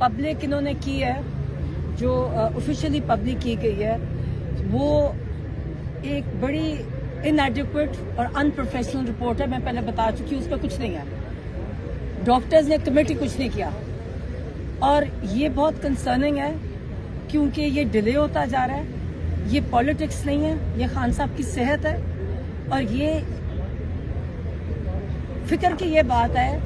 Public इन्होंने की है, जो ऑफिशियली पब्लिक की गई है, वो एक बड़ी इनएडिक्वेट और अनप्रोफेशनल रिपोर्ट है। मैं पहले बता चुकी हूँ, उस पर कुछ नहीं है। डॉक्टर्स ने कमेटी कुछ नहीं किया और ये बहुत कंसर्निंग है क्योंकि ये डिले होता जा रहा है। ये पॉलिटिक्स नहीं है, ये खान साहब की सेहत है और ये फिक्र की ये बात है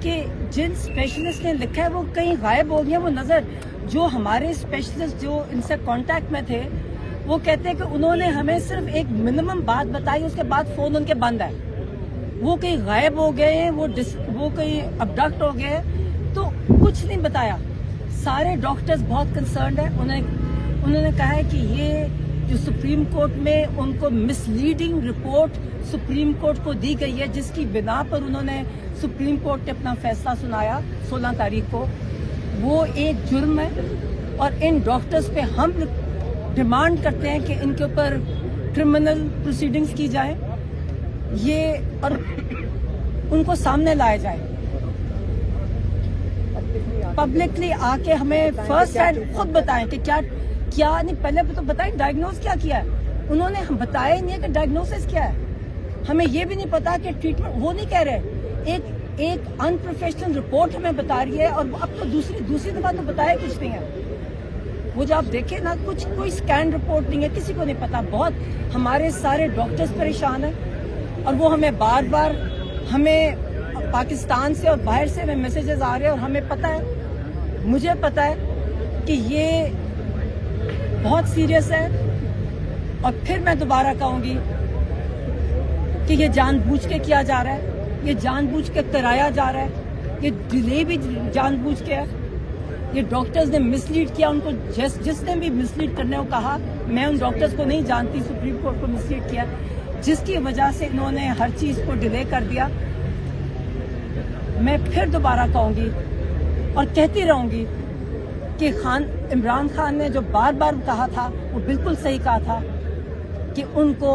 कि जिन स्पेशलिस्ट ने लिखा है वो कहीं गायब हो गया। वो नजर जो हमारे स्पेशलिस्ट जो इनसे कांटेक्ट में थे वो कहते हैं कि उन्होंने हमें सिर्फ एक मिनिमम बात बताई, उसके बाद फोन उनके बंद है। वो कहीं गायब हो गए हैं, वो कहीं अबडक्ट हो गए हैं, तो कुछ नहीं बताया। सारे डॉक्टर्स बहुत कंसर्न्ड है। उन्होंने कहा है कि ये जो सुप्रीम कोर्ट में उनको मिसलीडिंग रिपोर्ट सुप्रीम कोर्ट को दी गई है, जिसकी बिना पर उन्होंने सुप्रीम कोर्ट ने अपना फैसला सुनाया 16 तारीख को, वो एक जुर्म है। और इन डॉक्टर्स पे हम डिमांड करते हैं कि इनके ऊपर क्रिमिनल प्रोसीडिंग्स की जाए, ये और उनको सामने लाया जाए। पब्लिकली आके हमें फर्स्ट हैंड खुद बताएं कि क्या नहीं, पहले तो बताएं डायग्नोज क्या किया है। उन्होंने हम बताया ही नहीं है कि डायग्नोसिस क्या है। हमें ये भी नहीं पता कि ट्रीटमेंट, वो नहीं कह रहे। एक अनप्रोफेशनल रिपोर्ट हमें बता रही है और अब तो दूसरी दफा तो बताया कुछ नहीं है। वो जो आप देखें ना, कोई स्कैन रिपोर्ट नहीं है, किसी को नहीं पता। बहुत हमारे सारे डॉक्टर्स परेशान हैं और वो हमें बार बार हमें पाकिस्तान से और बाहर से हमें मैसेजेस आ रहे हैं और हमें पता है, मुझे पता है कि ये बहुत सीरियस है। और फिर मैं दोबारा कहूंगी कि ये जानबूझ के किया जा रहा है, ये जानबूझ के कराया जा रहा है, ये डिले भी जानबूझ के है। ये डॉक्टर्स ने मिसलीड किया, उनको जिसने भी मिसलीड करने को कहा, मैं उन डॉक्टर्स को नहीं जानती, सुप्रीम कोर्ट को मिसलीड किया, जिसकी वजह से इन्होंने हर चीज को डिले कर दिया। मैं फिर दोबारा कहूंगी और कहती रहूंगी कि इमरान खान ने जो बार बार कहा था वो बिल्कुल सही कहा था कि उनको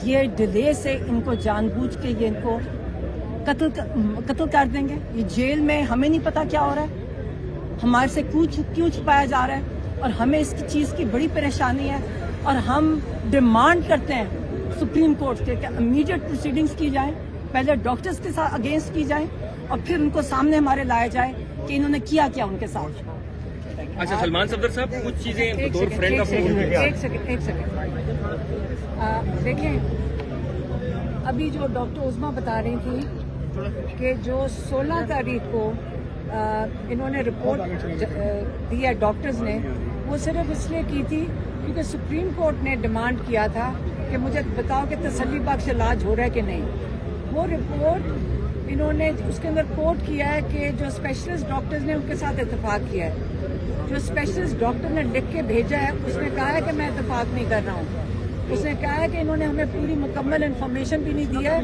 ये डिले से इनको जानबूझ के ये इनको कत्ल कर देंगे। ये जेल में हमें नहीं पता क्या हो रहा है, हमारे से क्यों छुपाया जा रहा है और हमें इसकी चीज की बड़ी परेशानी है। और हम डिमांड करते हैं सुप्रीम कोर्ट के कि इमीडिएट प्रोसीडिंग्स की जाए, पहले डॉक्टर्स के साथ अगेंस्ट की जाए और फिर उनको सामने हमारे लाया जाए कि इन्होंने किया क्या उनके साथ। अच्छा सलमान सफदर साहब, कुछ चीजें एक सेकंड देखें, अभी जो डॉक्टर उस्मा बता रही थी कि जो 16 तारीख को इन्होंने रिपोर्ट दी है डॉक्टर्स ने, वो सिर्फ इसलिए की थी क्योंकि सुप्रीम कोर्ट ने डिमांड किया था कि मुझे बताओ कि तसल्ली बख्श इलाज हो रहा है कि नहीं। वो रिपोर्ट इन्होंने उसके अंदर कोट किया है कि जो स्पेशलिस्ट डॉक्टर्स ने उनके साथ इत्तेफाक किया है। जो स्पेशलिस्ट डॉक्टर ने लिख के भेजा है उसने कहा है कि मैं इत्तेफाक नहीं कर रहा हूँ। उसने कहा है कि इन्होंने हमें पूरी मुकम्मल इन्फॉर्मेशन भी नहीं दी है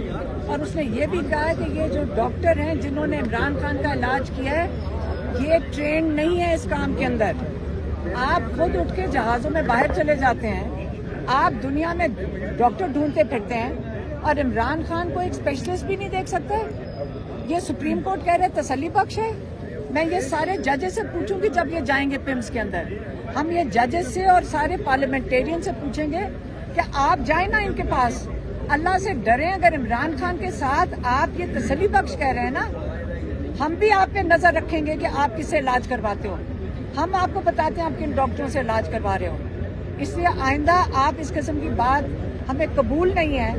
और उसने ये भी कहा है कि ये जो डॉक्टर हैं जिन्होंने इमरान खान का इलाज किया है, ये ट्रेन नहीं है इस काम के अंदर। आप खुद उठ के जहाजों में बाहर चले जाते हैं, आप दुनिया में डॉक्टर ढूंढते फिरते हैं और इमरान खान को एक स्पेशलिस्ट भी नहीं देख सकते। ये सुप्रीम कोर्ट कह रहे तसल्ली बख्श है। मैं ये सारे जजेस से पूछूंगी जब ये जाएंगे पिम्स के अंदर, हम ये जजेस से और सारे पार्लियामेंटेरियन से पूछेंगे कि आप जाए ना इनके पास, अल्लाह से डरें। अगर इमरान खान के साथ आप ये तसल्ली बख्श कह रहे हैं ना, हम भी आप पे नजर रखेंगे कि आप किससे इलाज करवाते हो। हम आपको बताते हैं आप किन डॉक्टरों से इलाज करवा रहे हो। इसलिए आइंदा आप इस किस्म की बात हमें कबूल नहीं है।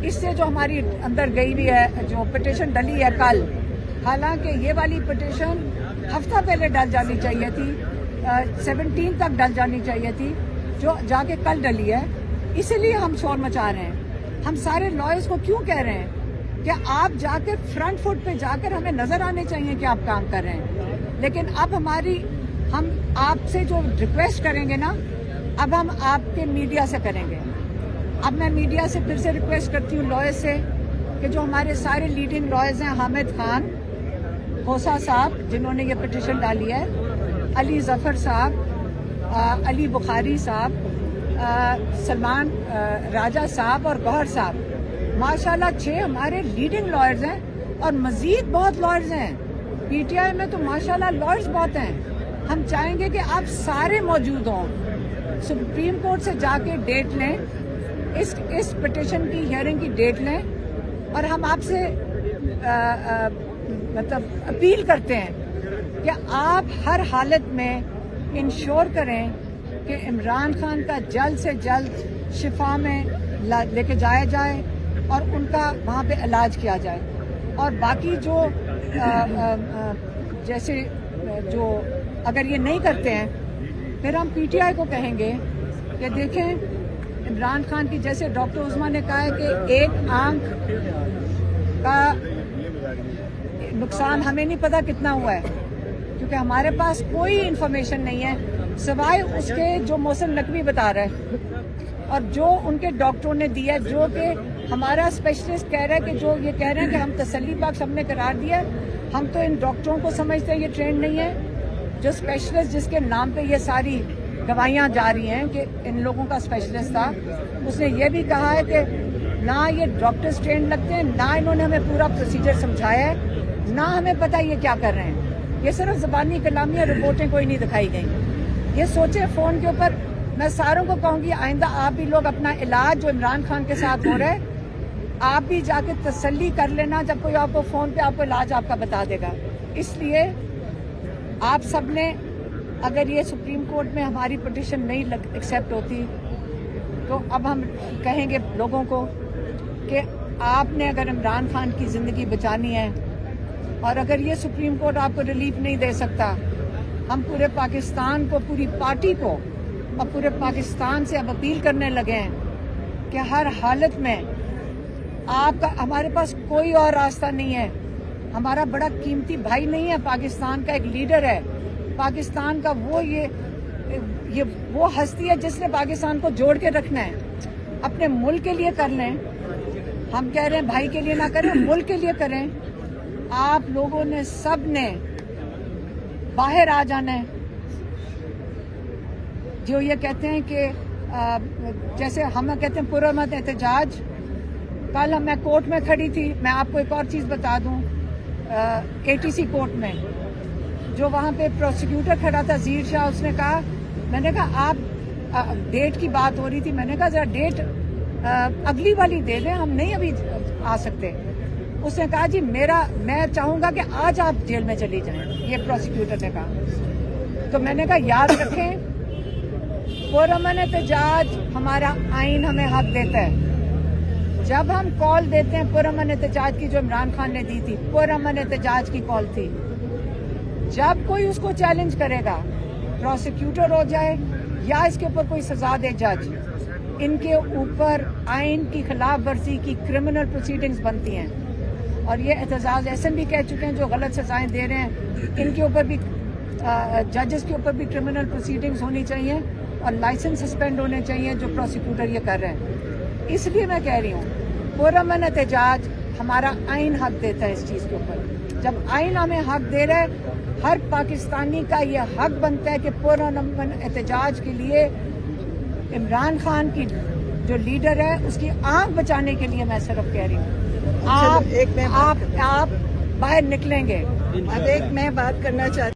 इससे जो हमारी अंदर गई हुई है, जो पिटीशन डली है कल, हालांकि ये वाली पिटीशन हफ्ता पहले डल जानी चाहिए थी, 17 तक डल जानी चाहिए थी, जो जाके कल डली है। इसीलिए हम शोर मचा रहे हैं। हम सारे लॉयर्स को क्यों कह रहे हैं कि आप जाकर फ्रंट फुट पे जाकर हमें नजर आने चाहिए कि आप काम कर रहे हैं। लेकिन अब हम आपसे जो रिक्वेस्ट करेंगे ना, अब हम आपके मीडिया से करेंगे। अब मैं मीडिया से फिर से रिक्वेस्ट करती हूँ लॉयर्स से कि जो हमारे सारे लीडिंग लॉयर्स हैं, हामिद खान खोसा साहब जिन्होंने ये पिटीशन डाली है, अली जफर साहब, अली बुखारी साहब, सलमान राजा साहब और गौहर साहब, माशाल्लाह 6 हमारे लीडिंग लॉयर्स हैं और मजीद बहुत लॉयर्स हैं पीटीआई में तो माशाल्लाह लॉयर्स बहुत हैं। हम चाहेंगे कि आप सारे मौजूद हों, सुप्रीम कोर्ट से जाके डेट लें, इस पिटीशन की हियरिंग की डेट लें, और हम आपसे मतलब अपील करते हैं कि आप हर हालत में इंश्योर करें कि इमरान खान का जल्द से जल्द शिफा में लेके जाया जाए और उनका वहाँ पे इलाज किया जाए। और बाकी जो जैसे जो अगर ये नहीं करते हैं, फिर हम पीटीआई को कहेंगे कि देखें, इमरान खान की जैसे डॉक्टर उस्मा ने कहा है कि एक आंख का नुकसान हमें नहीं पता कितना हुआ है, क्योंकि हमारे पास कोई इन्फॉर्मेशन नहीं है सिवाय उसके जो मोहसिन नकवी बता रहा है और जो उनके डॉक्टरों ने दिया, जो कि हमारा स्पेशलिस्ट कह रहा है कि जो ये कह रहे हैं कि हम तसल्ली बख्श हमने करार दिया। हम तो इन डॉक्टरों को समझते हैं ये ट्रेंड नहीं है। जो स्पेशलिस्ट जिसके नाम पे ये सारी गवाहियां जा रही हैं कि इन लोगों का स्पेशलिस्ट था, उसने ये भी कहा है कि ना ये डॉक्टर्स ट्रेंड लगते हैं, ना इन्होंने हमें पूरा प्रोसीजर समझाया है, ना हमें पता ये क्या कर रहे हैं। ये सिर्फ ज़बानी कलामी या रिपोर्टें कोई नहीं दिखाई गई। ये सोचे फ़ोन के ऊपर। मैं सारों को कहूंगी आइंदा आप भी लोग अपना इलाज जो इमरान खान के साथ हो रहा है, आप भी जाके तसल्ली कर लेना जब कोई आपको फ़ोन पे आपको इलाज आपका बता देगा। इसलिए आप सब ने, अगर ये सुप्रीम कोर्ट में हमारी पिटीशन नहीं एक्सेप्ट होती, तो अब हम कहेंगे लोगों को कि आपने अगर इमरान खान की ज़िंदगी बचानी है और अगर ये सुप्रीम कोर्ट आपको रिलीफ नहीं दे सकता, हम पूरे पाकिस्तान को, पूरी पार्टी को और पूरे पाकिस्तान से अब अपील करने लगे हैं कि हर हालत में आपका, हमारे पास कोई और रास्ता नहीं है। हमारा बड़ा कीमती भाई नहीं है, पाकिस्तान का एक लीडर है, पाकिस्तान का ये वो हस्ती है जिसने पाकिस्तान को जोड़ के रखना है। अपने मुल्क के लिए कर लें, हम कह रहे हैं भाई के लिए ना करें, मुल्क के लिए करें। आप लोगों ने, सब ने बाहर आ जाना है। जो ये कहते हैं कि जैसे हम कहते हैं पुरअमन एहतजाज, कल मैं कोर्ट में खड़ी थी। मैं आपको एक और चीज़ बता दूं, एटीसी कोर्ट में जो वहाँ पे प्रोसिक्यूटर खड़ा था ज़ीर शाह, उसने कहा, मैंने कहा आप डेट की बात हो रही थी, मैंने कहा जरा डेट अगली वाली दे दें, हम नहीं अभी आ सकते। उसने कहा जी मैं चाहूँगा कि आज आप जेल में चली जाएं, ये प्रोसिक्यूटर ने कहा। तो मैंने कहा याद रखें, पुरअमन एहतजाज हमारा आइन हमें हक देता है। जब हम कॉल देते हैं पुरअमन एहतजाज की, जो इमरान खान ने दी थी, पुरअमन एहतजाज की कॉल थी। जब कोई उसको चैलेंज करेगा, प्रोसिक्यूटर हो जाए या इसके ऊपर कोई सजा दे जज, इनके ऊपर आइन की खिलाफ वर्जी की क्रिमिनल प्रोसीडिंग्स बनती हैं। और ये एहतजाज ऐसे भी कह चुके हैं जो गलत सजाएं दे रहे हैं, इनके ऊपर भी, जजेस के ऊपर भी क्रिमिनल प्रोसीडिंग्स होनी चाहिए और लाइसेंस सस्पेंड होने चाहिए जो प्रोसिक्यूटर ये कर रहे हैं। इसलिए मैं कह रही हूँ, पुरअमन एहतजाज हमारा आइन हक देता है इस चीज़ के ऊपर। जब आइन हमें हक दे रहा है, हर पाकिस्तानी का ये हक बनता है कि पुरअमन एहतजाज के लिए इमरान खान की जो लीडर है उसकी आंख बचाने के लिए मैं सिर्फ कह रही हूँ, आप बाहर निकलेंगे। अब एक मैं बात करना चाहती